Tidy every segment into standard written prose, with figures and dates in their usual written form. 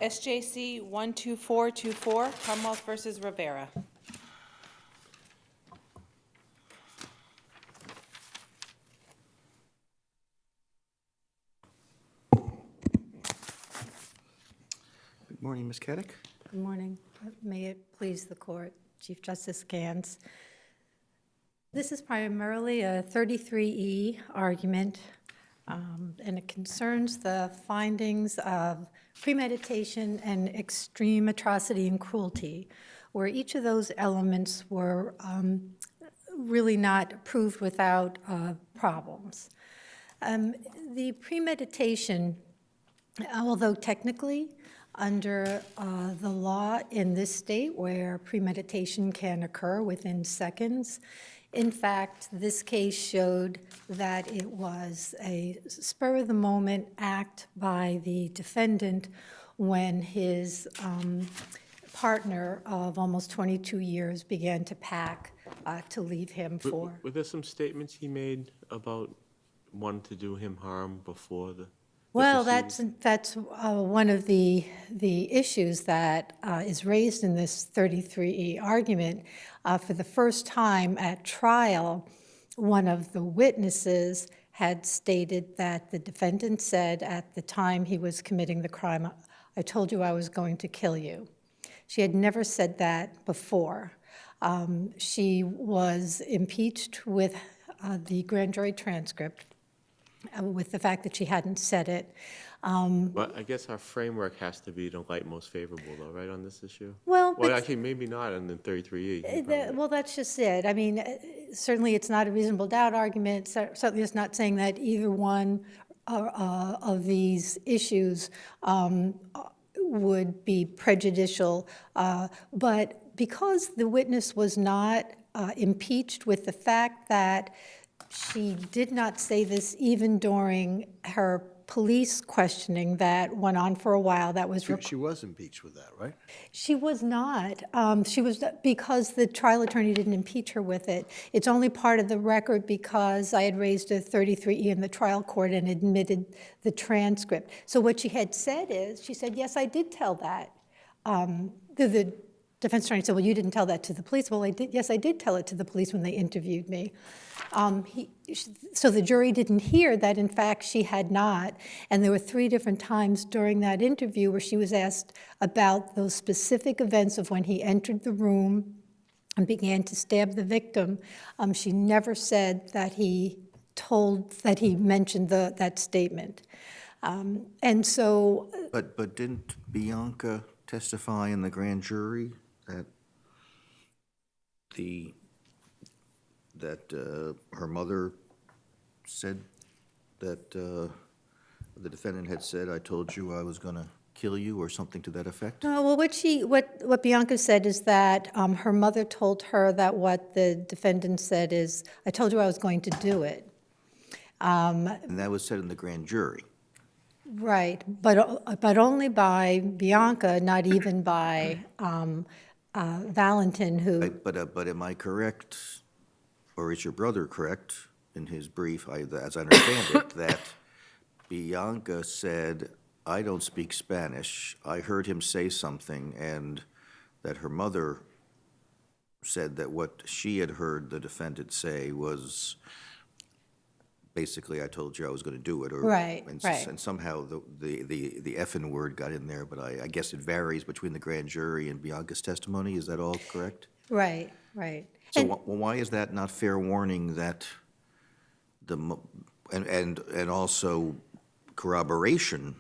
SJC-12424, Commonwealth versus Rivera. Good morning, Ms. Keddick. Good morning. May it please the court, Chief Justice Gantz. This is primarily a 33E argument, and it concerns the findings of premeditation and extreme atrocity and cruelty, where each of those elements were really not proved without problems. The premeditation, although technically under the law in this state where premeditation can occur within seconds, in fact, this case showed that it was a spur-of-the-moment act by the defendant when his partner of almost 22 years began to pack to leave him for. Were there some statements he made about wanting to do him harm before the Well, proceedings? that's one of the issues that is raised in this 33E argument. For the first time at trial, one of the witnesses had stated that the defendant said at the time he was committing the crime, "I told you I was going to kill you." She had never said that before. She was impeached with the grand jury transcript, with the fact that she hadn't said it. But I guess our framework has to be the light most favorable, though, right, on this issue? Well, Well, actually, maybe not on the 33E. well, that's just it. I mean, certainly it's not a reasonable doubt argument. Certainly it's not saying that either one of these issues would be prejudicial. But because the witness was not impeached with the fact that she did not say this even during her police questioning that went on for a while, that was She was impeached with that, right? She was not. She was, because the trial attorney didn't impeach her with it. It's only part of the record because I had raised a 33E in the trial court and admitted the transcript. So what she had said is, she said, "Yes, I did tell that." The defense attorney said, "Well, you didn't tell that to the police." "Well, I did. Yes, I did tell it to the police when they interviewed me." So the jury didn't hear that, in fact, she had not. And there were 3 different times during that interview where she was asked about those specific events of when he entered the room and began to stab the victim. She never said that he mentioned that statement. And so. But didn't Bianca testify in the grand jury that her mother said that the defendant had said, "I told you I was going to kill you," or something to that effect? No, well, what Bianca said is that her mother told her that what the defendant said is, "I told you I was going to do it." And that was said in the grand jury. Right, but only by Bianca, not even by Valentin, who. Right, but am I correct, or is your brother correct, in his brief, as I understand it, that Bianca said, "I don't speak Spanish. I heard him say something," and that her mother said that what she had heard the defendant say was basically, "I told you I was going to do it," or Right. And somehow the effing word got in there, but I guess it varies between the grand jury and Bianca's testimony. Is that all correct? Right. So why is that not fair warning that and also corroboration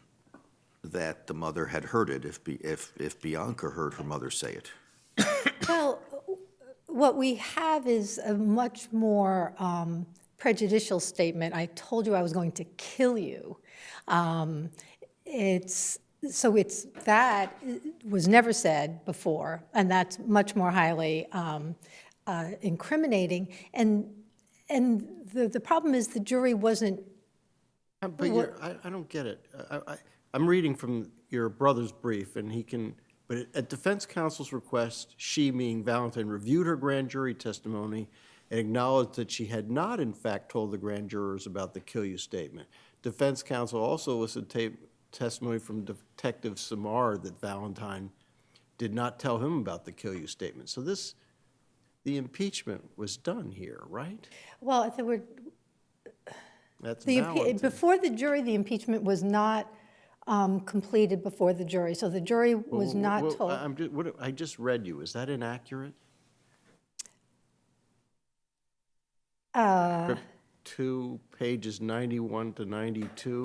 that the mother had heard it if Bianca heard her mother say it? Well, what we have is a much more prejudicial statement. "I told you I was going to kill you." That was never said before, and that's much more highly incriminating. And the problem is the jury wasn't. But I don't get it. I'm reading from your brother's brief, and but at defense counsel's request, she, meaning Valentin, reviewed her grand jury testimony and acknowledged that she had not, in fact, told the grand jurors about the "kill you" statement. Defense counsel also elicited testimony from Detective Samar that Valentine did not tell him about the kill you statement. So the impeachment was done here, right? Well, there were, That's the, Valentine. before the jury, the impeachment was not completed before the jury, so the jury was not told. I just read you, is that inaccurate? Script 2, pages 91 to 92,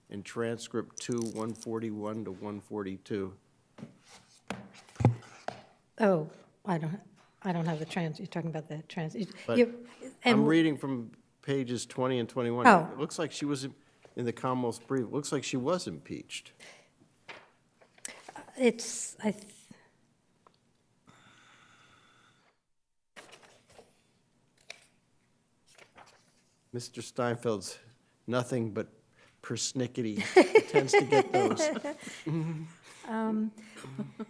and transcript 2, 141 to 142. Oh, I don't have the you're talking about the But I'm reading from pages 20 and 21. Oh. It looks like she was, in the Commonwealth's brief, it looks like she was impeached. It's, Mr. Steinfeld's nothing but persnickety. He tends to get those.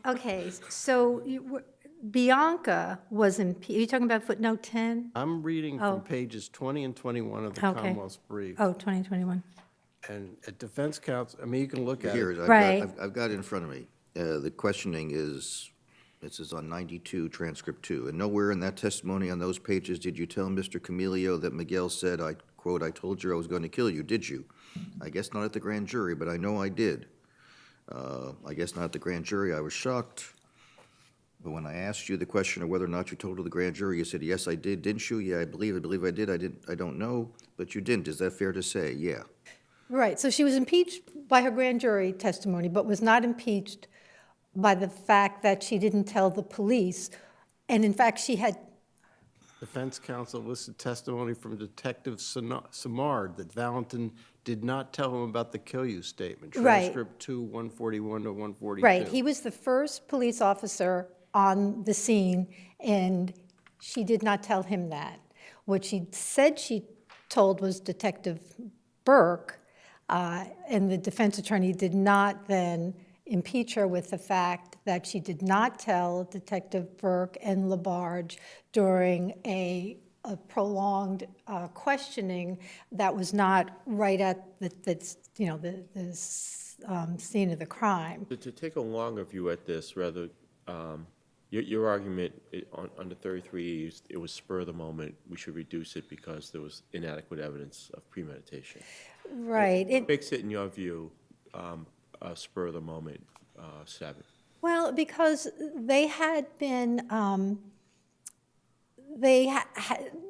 okay, so Bianca was impeached. Are you talking about footnote 10? I'm reading Oh. from pages 20 and 21 of the Okay. Commonwealth's brief. Oh, 2021. And at defense counsel, I mean, you can look at Here, it. Right. I've got it in front of me. The questioning is, this is on 92, transcript 2. And nowhere in that testimony on those pages did you tell Mr. Camilio that Miguel said, I quote, "I told you I was going to kill you," did you? I guess not at the grand jury, but I know I did. I guess not at the grand jury. I was shocked. But when I asked you the question of whether or not you told the grand jury, you said, yes, I did, didn't you? Yeah, I believe I did. I don't know, but you didn't. Is that fair to say? Yeah. Right, so she was impeached by her grand jury testimony, but was not impeached by the fact that she didn't tell the police. And in fact, she had, Defense counsel listed testimony from Detective Samard that Valentin did not tell him about the kill you statement. Right. Transcript 2, 141 to 142. right, he was the first police officer on the scene, and she did not tell him that. What she said she told was Detective Burke, and the defense attorney did not then impeach her with the fact that she did not tell Detective Burke and Labarge during a prolonged questioning that was not right at the scene of the crime. To take a longer view at this, rather, your argument under 33E is it was spur of the moment, we should reduce it because there was inadequate evidence of premeditation. Right. What makes it, in your view, a spur of the moment stabbing? Well, because they had been,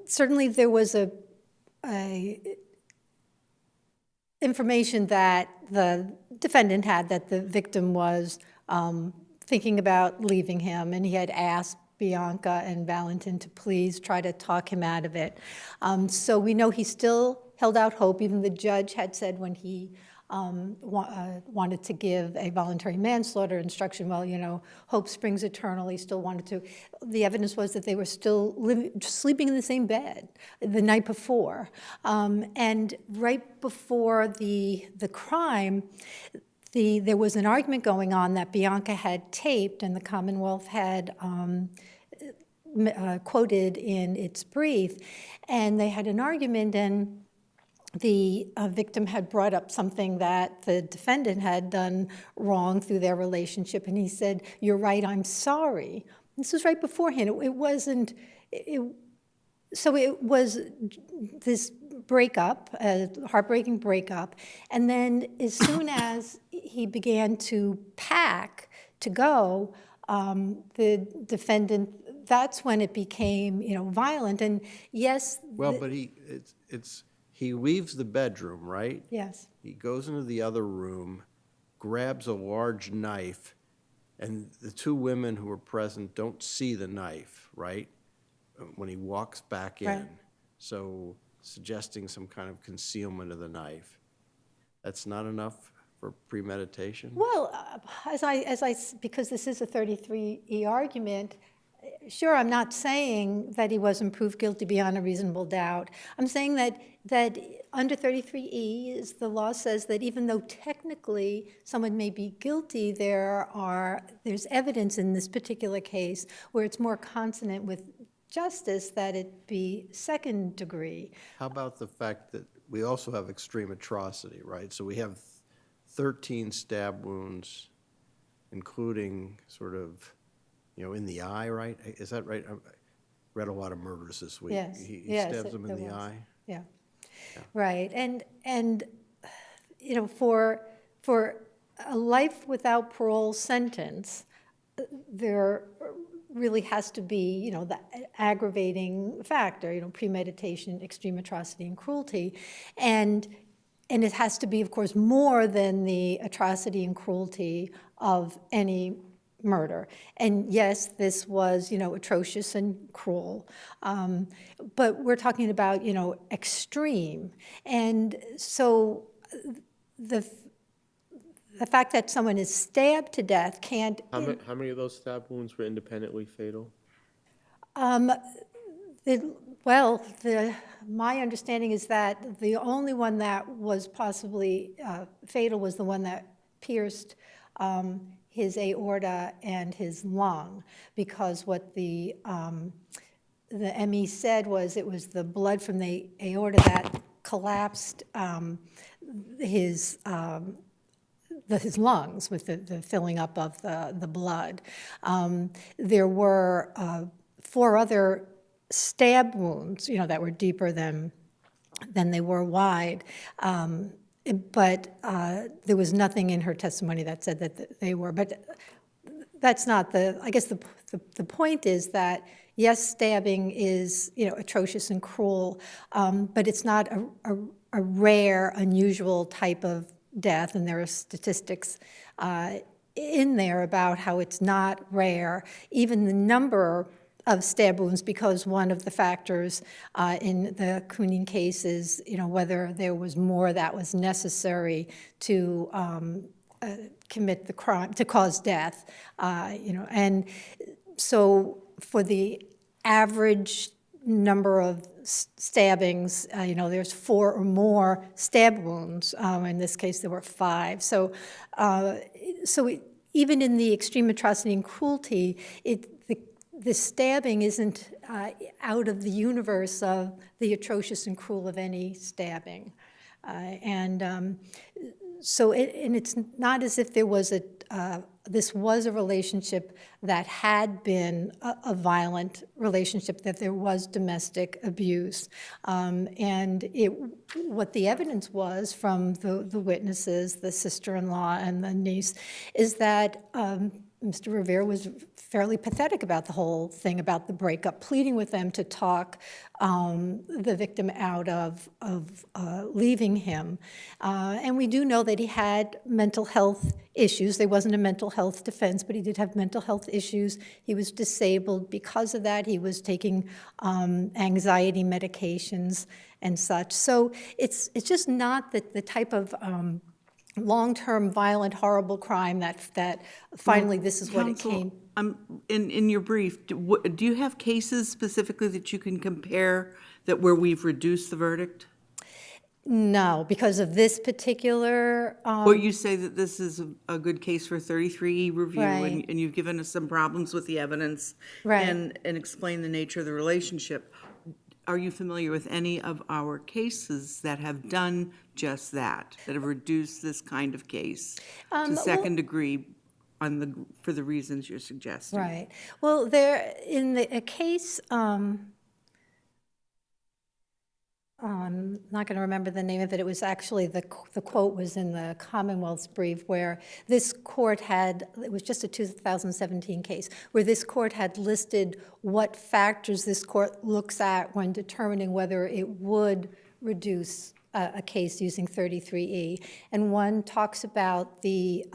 certainly there was a information that the defendant had that the victim was thinking about leaving him, and he had asked Bianca and Valentin to please try to talk him out of it. So we know he still held out hope. Even the judge had said when he wanted to give a voluntary manslaughter instruction, well, you know, hope springs eternal. He still wanted to. The evidence was that they were still sleeping in the same bed the night before. And right before the crime, there was an argument going on that Bianca had taped, and the Commonwealth had quoted in its brief, and they had an argument, and the victim had brought up something that the defendant had done wrong through their relationship, and he said, "You're right, I'm sorry." This was right beforehand. It wasn't, so it was this breakup, a heartbreaking breakup, and then as soon as he began to pack to go, the defendant, that's when it became, you know, violent, and yes. Well, but he leaves the bedroom, right? Yes. He goes into the other room, grabs a large knife, and the two women who are present don't see the knife, right? When he walks back in. Right. So suggesting some kind of concealment of the knife. That's not enough for premeditation? Well, because this is a 33E argument, sure, I'm not saying that he wasn't proved guilty beyond a reasonable doubt. I'm saying that under 33E, the law says that even though technically someone may be guilty, there's evidence in this particular case where it's more consonant with justice that it be second degree. How about the fact that we also have extreme atrocity, right? So we have 13 stab wounds, including sort of, in the eye, right? Is that right? I read a lot of murders this week. Yes, He yes, stabs him in there the was. eye. Yeah, right. And for a life without parole sentence, there really has to be, the aggravating factor, premeditation, extreme atrocity, and cruelty. And it has to be, of course, more than the atrocity and cruelty of any murder. And yes, this was, atrocious and cruel. But we're talking about, extreme. And so the fact that someone is stabbed to death can't. How many of those stab wounds were independently fatal? My understanding is that the only one that was possibly fatal was the one that pierced his aorta and his lung, because what the ME said was it was the blood from the aorta that collapsed his lungs with the filling up of the blood. There were 4 other stab wounds, that were deeper than they were wide. But there was nothing in her testimony that said that they were. But that's not I guess the point is that, yes, stabbing is, atrocious and cruel, but it's not a rare, unusual type of death, and there are statistics in there about how it's not rare. Even the number of stab wounds, because one of the factors in the Kunin case is, whether there was more that was necessary to commit the crime, to cause death, and so for the average number of stabbings, there's 4 or more stab wounds. In this case, there were 5. So, even in the extreme atrocity and cruelty, the stabbing isn't out of the universe of the atrocious and cruel of any stabbing. So it's not as if there was this was a relationship that had been a violent relationship, that there was domestic abuse. And what the evidence was from the witnesses, the sister-in-law and the niece, is that Mr. Rivera was fairly pathetic about the whole thing, about the breakup, pleading with them to talk the victim out of leaving him. And we do know that he had mental health issues. There wasn't a mental health defense, but he did have mental health issues. He was disabled because of that. He was taking anxiety medications and such. So it's just not the type of long-term, violent, horrible crime that finally this is what it came. In your brief, do you have cases specifically that you can compare where we've reduced the verdict? No, because of this particular. Or you say that this is a good case for 33E review, Right. and you've given us some problems with the evidence, Right. and explained the nature of the relationship. Are you familiar with any of our cases that have done just that have reduced this kind of case to second degree for the reasons you're suggesting? Right. Well, there in a case. I'm not going to remember the name of it. It was actually the quote was in the Commonwealth's brief, where this court had, it was just a 2017 case, where this court had listed what factors this court looks at when determining whether it would reduce a case using 33E. And one talks about the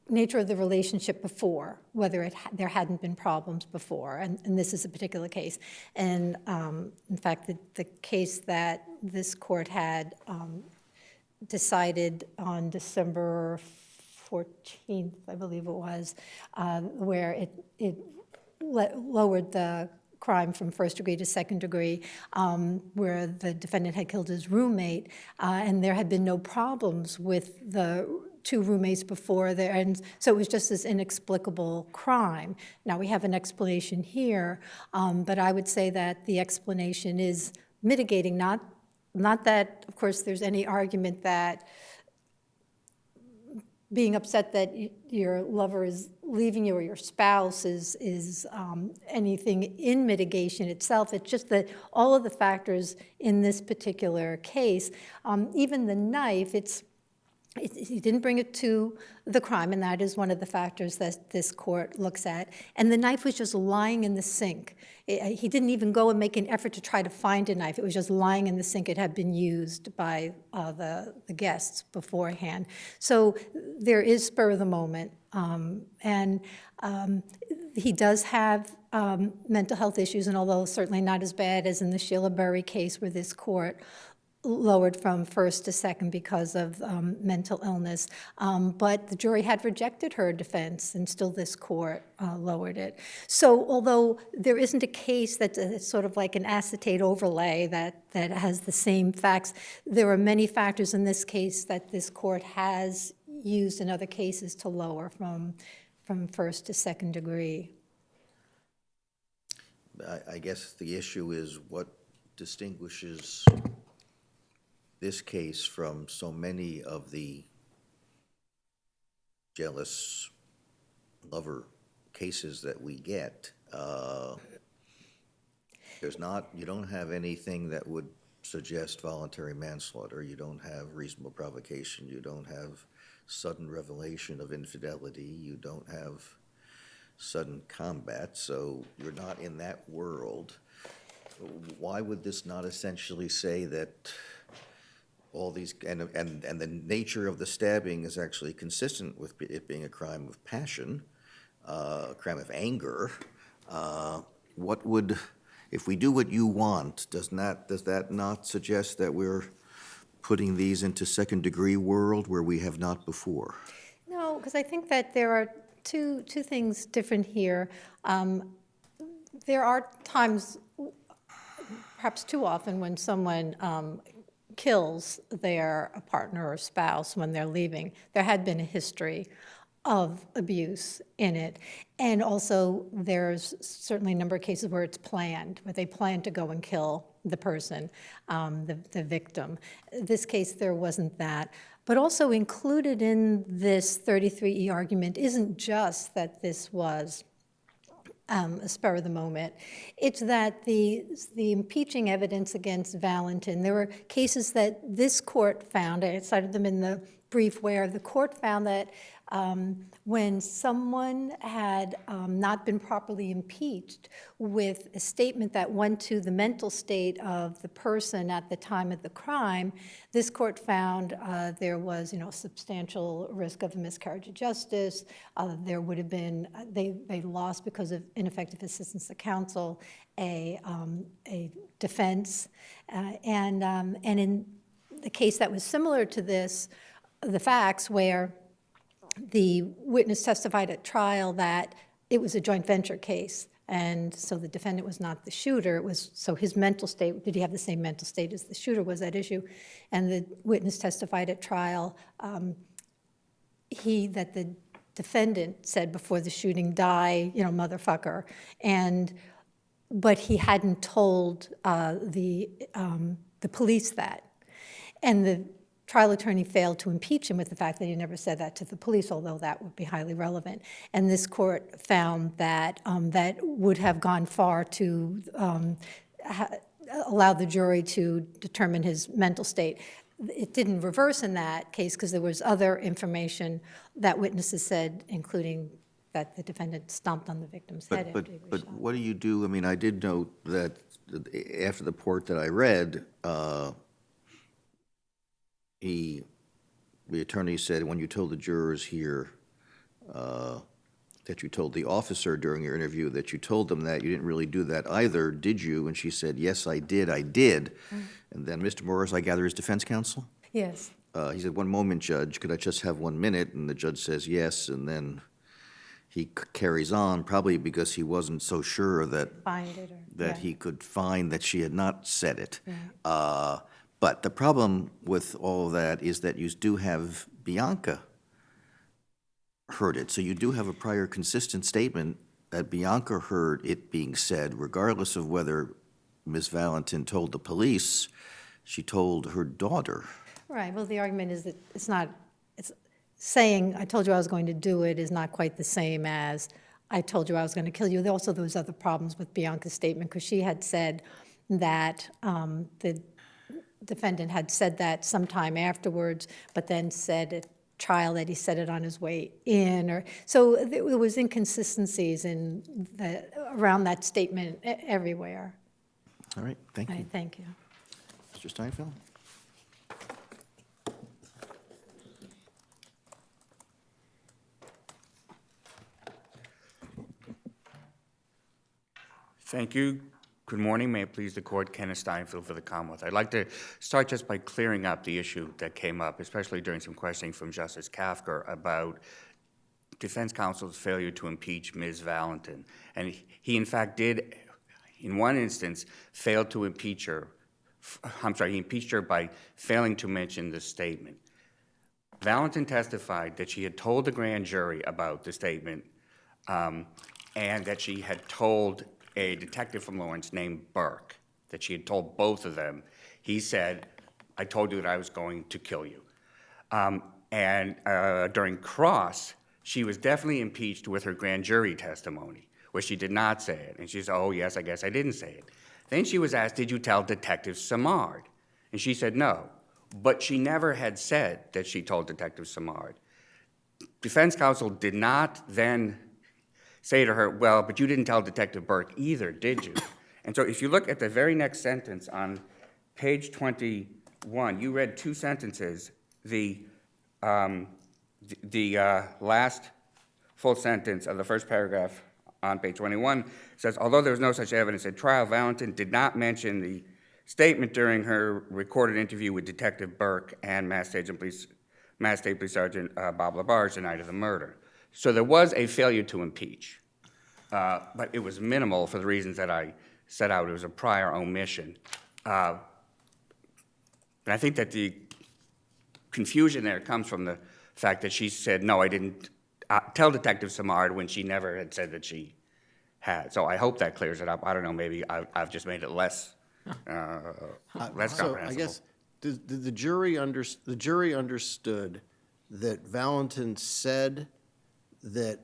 nature of the relationship before, whether there hadn't been problems before, and this is a particular case. And in fact, the case that this court had decided on December 14th, I believe it was, where it lowered the crime from first degree to second degree, where the defendant had killed his roommate, and there had been no problems with the 2 roommates before there, and so it was just this inexplicable crime. Now, we have an explanation here, but I would say that the explanation is mitigating, not Not that, of course, there's any argument that being upset that your lover is leaving you or your spouse is anything in mitigation itself. It's just that all of the factors in this particular case, even the knife, he didn't bring it to the crime, and that is one of the factors that this court looks at. And the knife was just lying in the sink. He didn't even go and make an effort to try to find a knife. It was just lying in the sink. It had been used by the guests beforehand. So there is spur of the moment. And he does have mental health issues, and although certainly not as bad as in the Sheila Berry case where this court lowered from first to second because of mental illness. But the jury had rejected her defense, and still this court lowered it. So although there isn't a case that's sort of like an acetate overlay that has the same facts, there are many factors in this case that this court has used in other cases to lower from first to second degree. I guess the issue is what distinguishes this case from so many of the jealous lover cases that we get. You don't have anything that would suggest voluntary manslaughter. You don't have reasonable provocation. You don't have sudden revelation of infidelity. You don't have sudden combat. So you're not in that world. Why would this not essentially say that all these, and the nature of the stabbing is actually consistent with it being a crime of passion, a crime of anger? What would, if we do what you want, does that not suggest that we're putting these into second degree world where we have not before? No, because I think that there are two things different here. There are times, perhaps too often, when someone kills their partner or spouse when they're leaving. There had been a history of abuse in it. And also, there's certainly a number of cases where it's planned, where they plan to go and kill the person, the victim. This case, there wasn't that. But also included in this 33E argument isn't just that this was a spur of the moment. It's that the impeaching evidence against Valentin, there were cases that this court found, I cited them in the brief, where the court found that when someone had not been properly impeached with a statement that went to the mental state of the person at the time of the crime, this court found there was, substantial risk of a miscarriage of justice. There would have been, they lost because of ineffective assistance to counsel, a defense. And in the case that was similar to this, the facts where the witness testified at trial that it was a joint venture case, and so the defendant was not the shooter. It was, so his mental state, did he have the same mental state as the shooter, was at issue. And the witness testified at trial that the defendant said before the shooting, "Die, motherfucker," but he hadn't told the police that. And the trial attorney failed to impeach him with the fact that he never said that to the police, although that would be highly relevant. And this court found that that would have gone far to allow the jury to determine his mental state. It didn't reverse in that case because there was other information that witnesses said, including that the defendant stomped on the victim's head after he was But shot. what do you do? I mean, I did note that after the report that I read, the attorney said, when you told the jurors here that you told the officer during your interview that you told them that, you didn't really do that either, did you? And she said, yes, I did. And then Mr. Morris, I gather, is defense counsel? Yes. He said, one moment, Judge, could I just have 1 minute? And the judge says yes, and then he carries on, probably because he wasn't so sure that Find it or, that yeah. he could find that she had not said it. But the problem with all of that is that you do have Bianca heard it. So you do have a prior consistent statement that Bianca heard it being said, regardless of whether Ms. Valentin told the police she told her daughter. Right, well, the argument is that it's not, it's saying, I told you I was going to do it is not quite the same as, I told you I was going to kill you. Also, there was other problems with Bianca's statement, because she had said that the defendant had said that sometime afterwards, but then said at trial that he said it on his way in, or, so there was inconsistencies in around that statement everywhere. All right, thank you. Thank you. Mr. Steinfeld? Thank you. Good morning. May it please the court, Kenneth Steinfeld for the Commonwealth. I'd like to start just by clearing up the issue that came up, especially during some questioning from Justice Kafker about defense counsel's failure to impeach Ms. Valentin. And he, in fact, did, in one instance, fail to impeach her. He impeached her by failing to mention the statement. Valentin testified that she had told the grand jury about the statement and that she had told a detective from Lawrence named Burke, that she had told both of them. He said, I told you that I was going to kill you. During cross, she was definitely impeached with her grand jury testimony, where she did not say it. And she said, oh, yes, I guess I didn't say it. Then she was asked, did you tell Detective Samard? And she said no, but she never had said that she told Detective Samard. Defense counsel did not then say to her, well, but you didn't tell Detective Burke either, did you? And so if you look at the very next sentence on page 21, you read two sentences. The last full sentence of the first paragraph on page 21 says, although there was no such evidence at trial, Valentin did not mention the statement during her recorded interview with Detective Burke and Mass State Police Sergeant Bob Labarge the night of the murder. So there was a failure to impeach, but it was minimal for the reasons that I set out. It was a prior omission. And I think that the confusion there comes from the fact that she said, no, I didn't tell Detective Samard, when she never had said that she had. So I hope that clears it up. I don't know, maybe I've just made it less comprehensible. I guess, did the jury understood that Valentin said that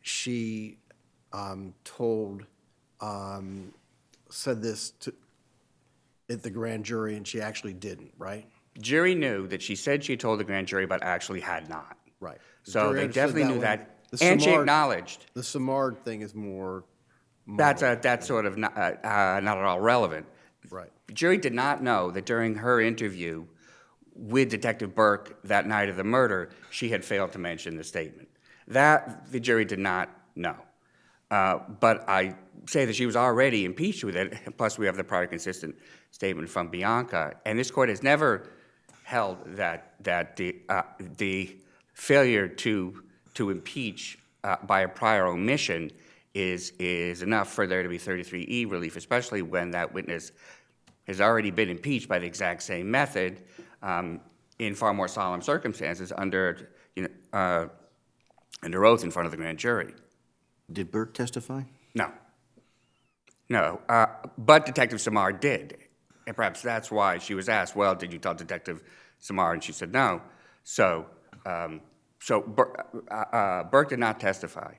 she said this at the grand jury, and she actually didn't, right? Jury knew that she said she told the grand jury, but actually had not. Right. The So jury they understood definitely knew one. that, The and she Samard- acknowledged. The Samard thing is more. That's sort of not at all relevant. Right. The jury did not know that during her interview with Detective Burke that night of the murder, she had failed to mention the statement. That the jury did not know. But I say that she was already impeached with it, plus we have the prior consistent statement from Bianca. And this court has never held that the failure to impeach by a prior omission is enough for there to be 33E relief, especially when that witness has already been impeached by the exact same method in far more solemn circumstances under oath in front of the grand jury. Did Burke testify? No, but Detective Samar did, and perhaps that's why she was asked, well, did you tell Detective Samar? And she said no. So Burke did not testify.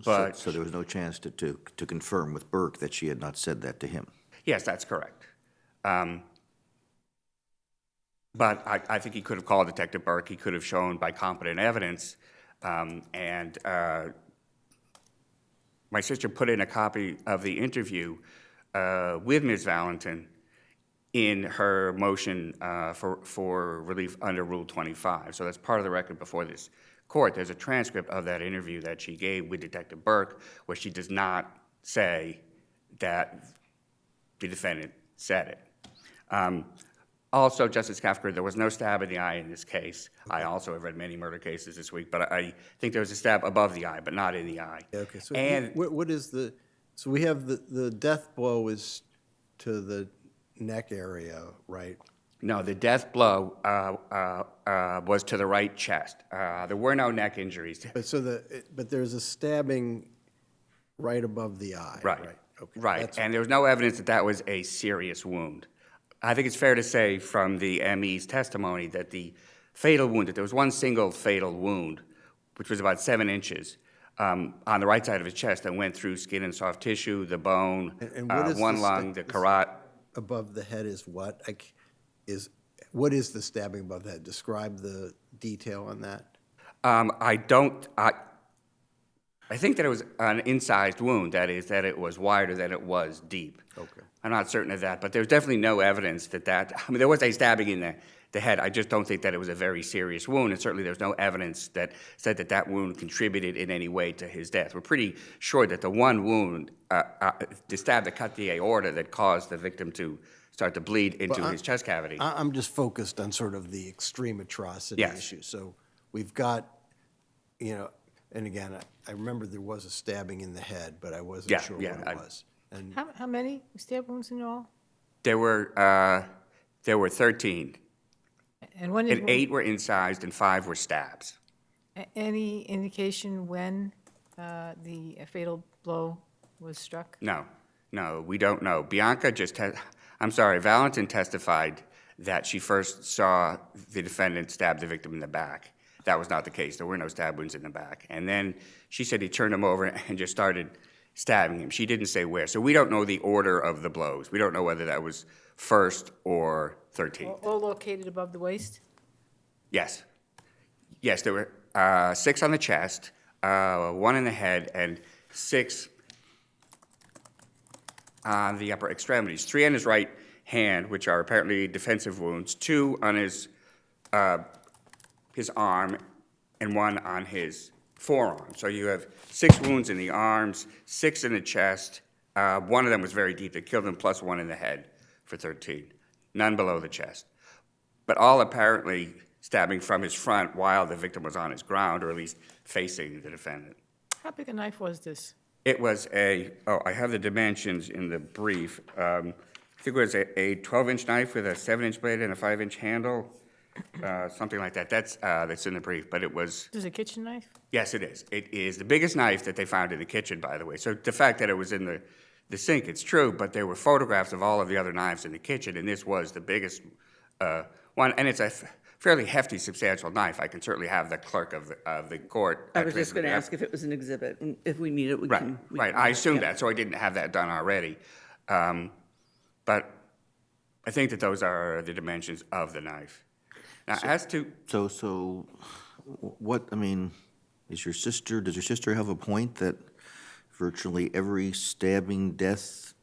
But So there was no chance to confirm with Burke that she had not said that to him? yes, that's correct. But I think he could have called Detective Burke. He could have shown by competent evidence. My sister put in a copy of the interview with Ms. Valentin in her motion for relief under Rule 25. So that's part of the record before this court. There's a transcript of that interview that she gave with Detective Burke where she does not say that the defendant said it. Also, Justice Kafker, there was no stab in the eye in this case. I also have read many murder cases this week, but I think there was a stab above the eye, but not in the eye. Okay, so And what is so we have the death blow is to the neck area, right? no, the death blow was to the right chest. There were no neck injuries. But there's a stabbing right above the eye, Right. right? Okay. Right, That's- and there was no evidence that that was a serious wound. I think it's fair to say from the ME's testimony that the fatal wound, that there was one single fatal wound, which was about 7 inches, on the right side of his chest that went through skin and soft tissue, the bone, And what is one the lung, the carotid. Above the head is what? What is the stabbing above the head? Describe the detail on that. I think that it was an incised wound, that is, that it was wider than it was deep. Okay. I'm not certain of that, but there's definitely no evidence I mean, there was a stabbing in the head. I just don't think that it was a very serious wound, and certainly there's no evidence that said that that wound contributed in any way to his death. We're pretty sure that the one wound, the stab that cut the aorta that caused the victim to start to bleed into his chest cavity. I'm just focused on sort of the extreme atrocity Yes. issue. So we've got, and again, I remember there was a stabbing in the head, but I wasn't sure what it was. And How many stab wounds in all? There were 13, And when did, and 8 were incised and 5 were stabs. any indication when the fatal blow was struck? No, we don't know. Valentin testified that she first saw the defendant stab the victim in the back. That was not the case. There were no stab wounds in the back. And then she said he turned him over and just started stabbing him. She didn't say where. So we don't know the order of the blows. We don't know whether that was first or 13th. All located above the waist? Yes. Yes, there were 6 on the chest, 1 in the head, and 6 on the upper extremities. 3 on his right hand, which are apparently defensive wounds, 2 on his arm, and 1 on his forearm. So you have 6 wounds in the arms, 6 in the chest. 1 of them was very deep that killed him, plus 1 in the head for 13. None below the chest. But all apparently stabbing from his front while the victim was on his ground, or at least facing the defendant. How big a knife was this? It was I have the dimensions in the brief. I think it was a 12-inch knife with a 7-inch blade and a 5-inch handle, something like that. That's in the brief, but it was... This is a kitchen knife? Yes, it is. It is the biggest knife that they found in the kitchen, by the way. So the fact that it was in the sink, it's true, but there were photographs of all of the other knives in the kitchen, and this was the biggest one. And it's a fairly hefty, substantial knife. I can certainly have the clerk of the court. I was just going to ask if it was an exhibit, and if we need it, we Right, can. right. I assumed that, so I didn't have that done already. But I think that those are the dimensions of the knife. Now, as to... So what, does your sister have a point that virtually every stabbing death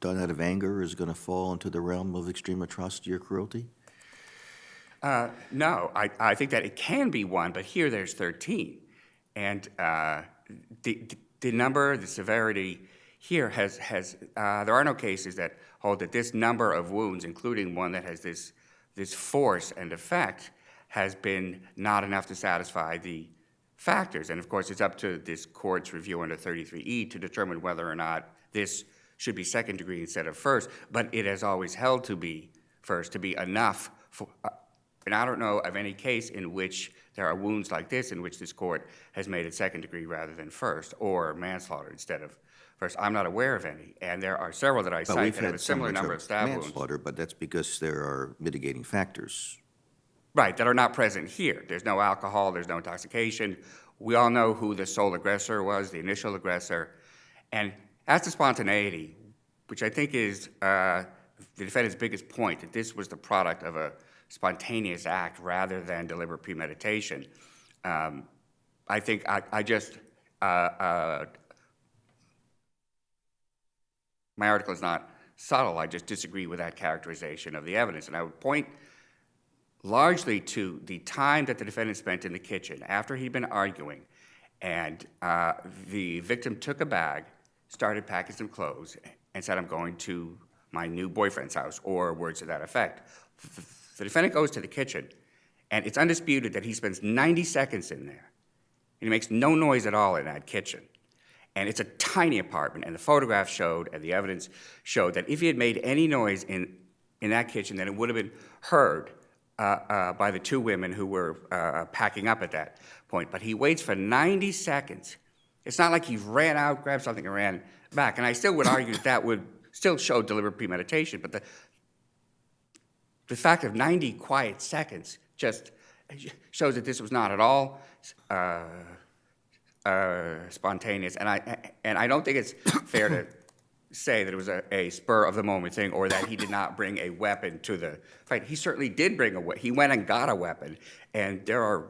done out of anger is going to fall into the realm of extreme atrocity or cruelty? No, I think that it can be one, but here there's 13. And the number, the severity here there are no cases that hold that this number of wounds, including one that has this force and effect, has been not enough to satisfy the factors. And of course, it's up to this court's review under 33E to determine whether or not this should be second degree instead of first, but it has always held to be first, to be enough for... And I don't know of any case in which there are wounds like this in which this court has made it second degree rather than first, or manslaughter instead of first. I'm not aware of any, and there are several that I But cite we've that have had a similar similar number to of stab wounds. manslaughter, but that's because there are mitigating factors. Right, that are not present here. There's no alcohol, there's no intoxication. We all know who the sole aggressor was, the initial aggressor. And as to spontaneity, which I think is the defendant's biggest point, that this was the product of a spontaneous act rather than deliberate premeditation. I think I just, my article is not subtle, I just disagree with that characterization of the evidence. And I would point largely to the time that the defendant spent in the kitchen after he'd been arguing, and the victim took a bag, started packing some clothes, and said, "I'm going to my new boyfriend's house," or words to that effect. The defendant goes to the kitchen, and it's undisputed that he spends 90 seconds in there. And he makes no noise at all in that kitchen. And it's a tiny apartment, and the photograph showed, and the evidence showed, that if he had made any noise in that kitchen, then it would have been heard by the 2 women who were packing up at that point. But he waits for 90 seconds. It's not like he ran out, grabbed something, and ran back. And I still would argue that would still show deliberate premeditation, but the fact of 90 quiet seconds just shows that this was not at all spontaneous. And I don't think it's fair to say that it was a spur of the moment thing or that he did not bring a weapon to the fight. He certainly did bring a weapon. He went and got a weapon. And there are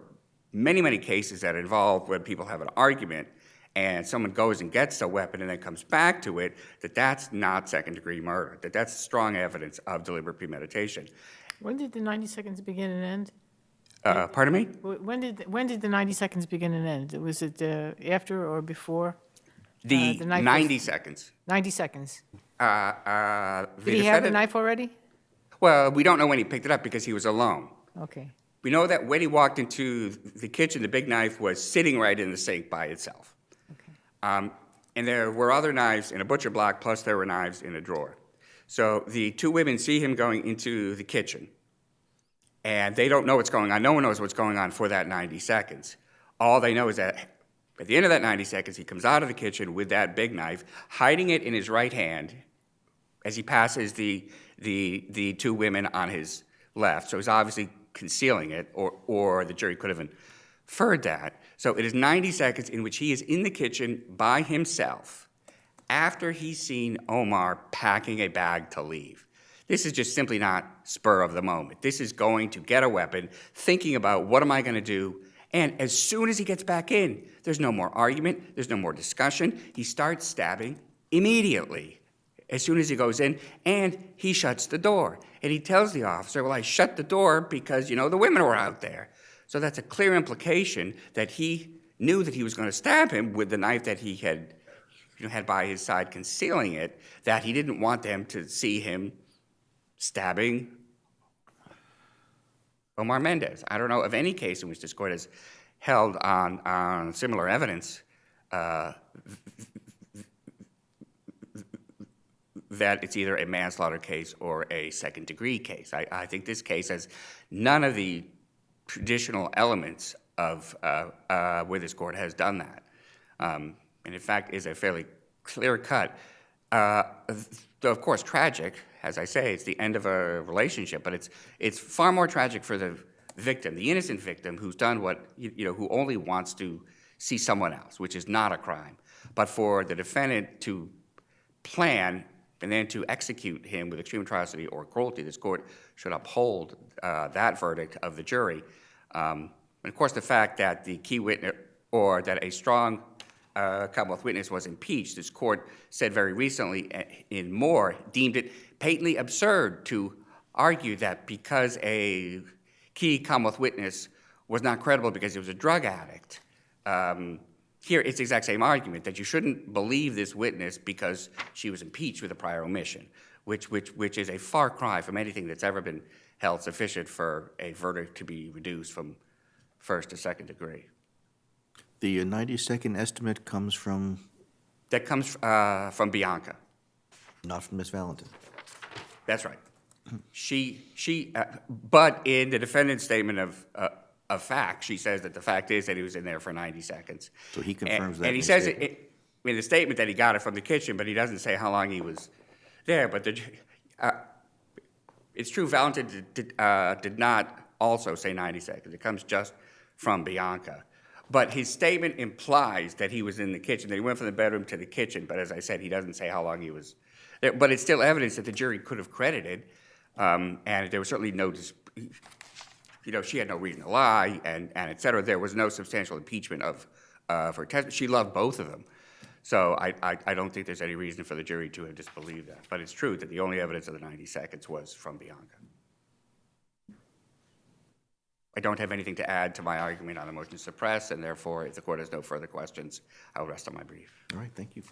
many, many cases that involve when people have an argument and someone goes and gets a weapon and then comes back to it, that's not second-degree murder, that's strong evidence of deliberate premeditation. When did the 90 seconds begin and end? Pardon me? When did the 90 seconds begin and end? Was it after or before? The the knife 90 was- seconds. 90 seconds. The Did he have the defendant- knife already? Well, we don't know when he picked it up because he was alone. Okay. We know that when he walked into the kitchen, the big knife was sitting right in the sink by itself. Okay. And there were other knives in a butcher block, plus there were knives in a drawer. So the two women see him going into the kitchen, and they don't know what's going on. No one knows what's going on for that 90 seconds. All they know is that at the end of that 90 seconds, he comes out of the kitchen with that big knife, hiding it in his right hand as he passes the two women on his left. So he's obviously concealing it, or the jury could have inferred that. So it is 90 seconds in which he is in the kitchen by himself after he's seen Omar packing a bag to leave. This is just simply not spur of the moment. This is going to get a weapon, thinking about what am I going to do, and as soon as he gets back in, there's no more argument, there's no more discussion. He starts stabbing immediately as soon as he goes in, and he shuts the door. And he tells the officer, well, I shut the door because, the women were out there. So that's a clear implication that he knew that he was going to stab him with the knife that he had by his side, concealing it, that he didn't want them to see him stabbing Omar Mendez. I don't know of any case in which this court has held on similar evidence that it's either a manslaughter case or a second-degree case. I think this case has none of the traditional elements of where this court has done that. And in fact, is a fairly clear cut. Though, of course, tragic, as I say, it's the end of a relationship, but it's far more tragic for the victim, the innocent victim who's done what, who only wants to see someone else, which is not a crime. But for the defendant to plan and then to execute him with extreme atrocity or cruelty, this court should uphold that verdict of the jury. And of course, the fact that the key witness, or that a strong Commonwealth witness was impeached, this court said very recently in Moore, deemed it patently absurd to argue that because a key Commonwealth witness was not credible because he was a drug addict. Here, it's the exact same argument, that you shouldn't believe this witness because she was impeached with a prior omission, which is a far cry from anything that's ever been held sufficient for a verdict to be reduced from first to second degree. The 90-second estimate comes from, That comes from Bianca. not from Ms. Valentin. That's right. But in the defendant's statement of fact, she says that the fact is that he was in there for 90 seconds. So he confirms that And he in his says statement. in the statement that he got it from the kitchen, but he doesn't say how long he was there. But it's true, Valentin did not also say 90 seconds. It comes just from Bianca. But his statement implies that he was in the kitchen, that he went from the bedroom to the kitchen. But as I said, he doesn't say how long he was there. But it's still evidence that the jury could have credited. And there was certainly no, she had no reason to lie, and et cetera. There was no substantial impeachment of her testimony. She loved both of them. So I don't think there's any reason for the jury to have disbelieved that. But it's true that the only evidence of the 90 seconds was from Bianca. I don't have anything to add to my argument on the motion to suppress, and therefore, if the court has no further questions, I will rest on my brief. All right, thank you.